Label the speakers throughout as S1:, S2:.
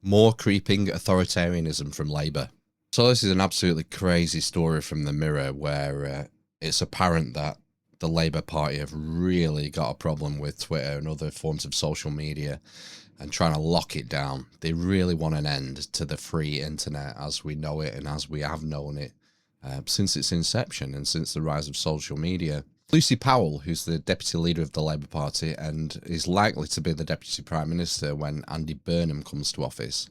S1: More creeping authoritarianism from Labour. So this is an absolutely crazy story from the Mirror where it's apparent that the Labour Party have really got a problem with Twitter and other forms of social media and trying to lock it down. They really want an end to the free internet as we know it and as we have known it since its inception and since the rise of social media. Lucy Powell, who's the deputy leader of the Labour Party and is likely to be the deputy prime minister when Andy Burnham comes to office,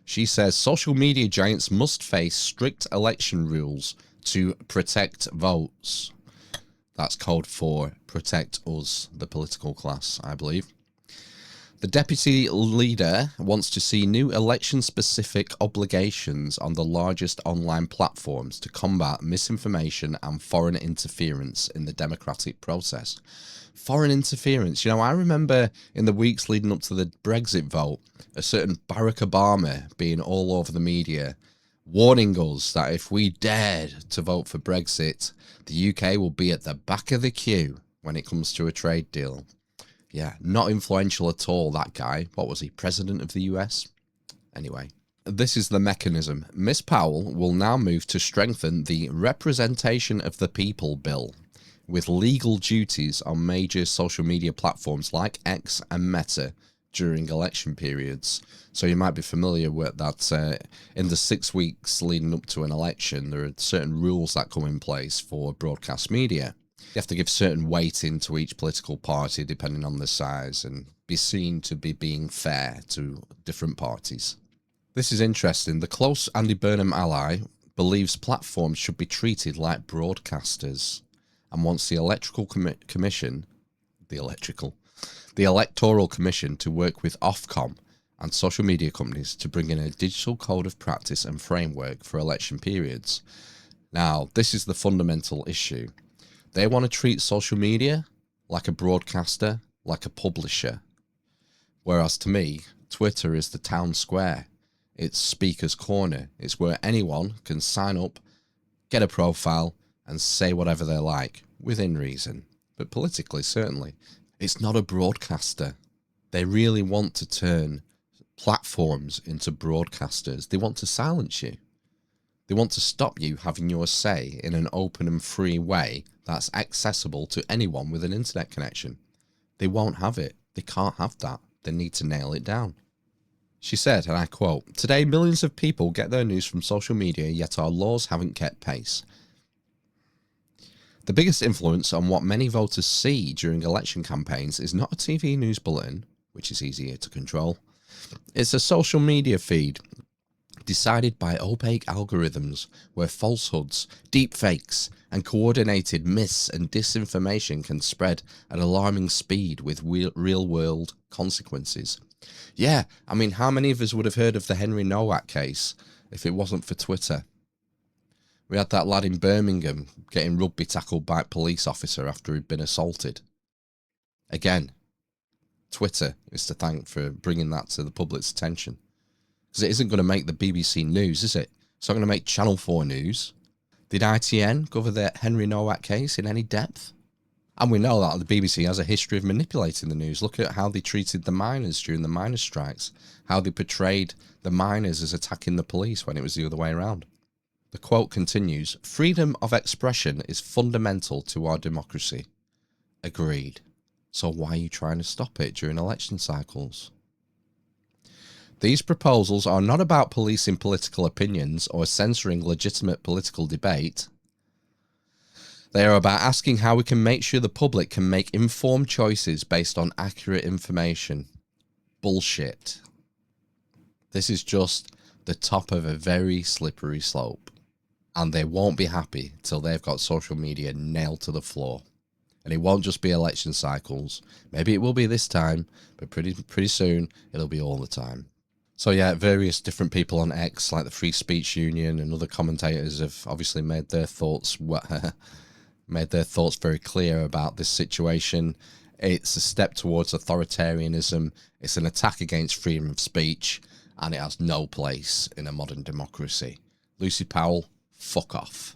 S1: she says social media giants must face strict election rules to protect votes. That's code for protect us, the political class, I believe. The deputy leader wants to see new election-specific obligations on the largest online platforms to combat misinformation and foreign interference in the democratic process. Foreign interference. You know, I remember in the weeks leading up to the Brexit vote, a certain Barack Obama being all over the media, warning us that if we dared to vote for Brexit, the UK will be at the back of the queue when it comes to a trade deal. Yeah, not influential at all, that guy. What was he, president of the US? Anyway, this is the mechanism. Miss Powell will now move to strengthen the Representation of the People Bill with legal duties on major social media platforms like X and Meta during election periods. So you might be familiar with that in the 6 weeks leading up to an election, there are certain rules that come in place for broadcast media. You have to give certain weighting to each political party depending on the size and be seen to be being fair to different parties. This is interesting. The close Andy Burnham ally believes platforms should be treated like broadcasters and wants the Electoral Commission to work with Ofcom and social media companies to bring in a digital code of practice and framework for election periods. Now, this is the fundamental issue. They want to treat social media like a broadcaster, like a publisher. Whereas to me, Twitter is the town square. It's speaker's corner. It's where anyone can sign up, get a profile, and say whatever they like, within reason. But politically, certainly. It's not a broadcaster. They really want to turn platforms into broadcasters. They want to silence you. They want to stop you having your say in an open and free way that's accessible to anyone with an internet connection. They won't have it. They can't have that. They need to nail it down. She said, and I quote, "Today millions of people get their news from social media, yet our laws haven't kept pace. The biggest influence on what many voters see during election campaigns is not a TV news bulletin, which is easier to control. It's a social media feed decided by opaque algorithms where falsehoods, deepfakes, and coordinated mis- and disinformation can spread at alarming speed with real-world consequences." Yeah, I mean, how many of us would have heard of the Henry Nowak case if it wasn't for Twitter? We had that lad in Birmingham getting rugby tackled by a police officer after he'd been assaulted. Again, Twitter is to thank for bringing that to the public's attention. Because it isn't going to make the BBC News, is it? It's not going to make Channel 4 News. Did ITN cover the Henry Nowak case in any depth? And we know that the BBC has a history of manipulating the news. Look at how they treated the miners during the miners' strikes, how they portrayed the miners as attacking the police when it was the other way around. The quote continues, "Freedom of expression is fundamental to our democracy." Agreed. So why are you trying to stop it during election cycles? These proposals are not about policing political opinions or censoring legitimate political debate. They are about asking how we can make sure the public can make informed choices based on accurate information. Bullshit. This is just the top of a very slippery slope. And they won't be happy till they've got social media nailed to the floor. And it won't just be election cycles. Maybe it will be this time, but pretty soon it'll be all the time. So yeah, various different people on X, like the Free Speech Union and other commentators, have obviously made their thoughts very clear about this situation. It's a step towards authoritarianism. It's an attack against freedom of speech, and it has no place in a modern democracy. Lucy Powell, fuck off.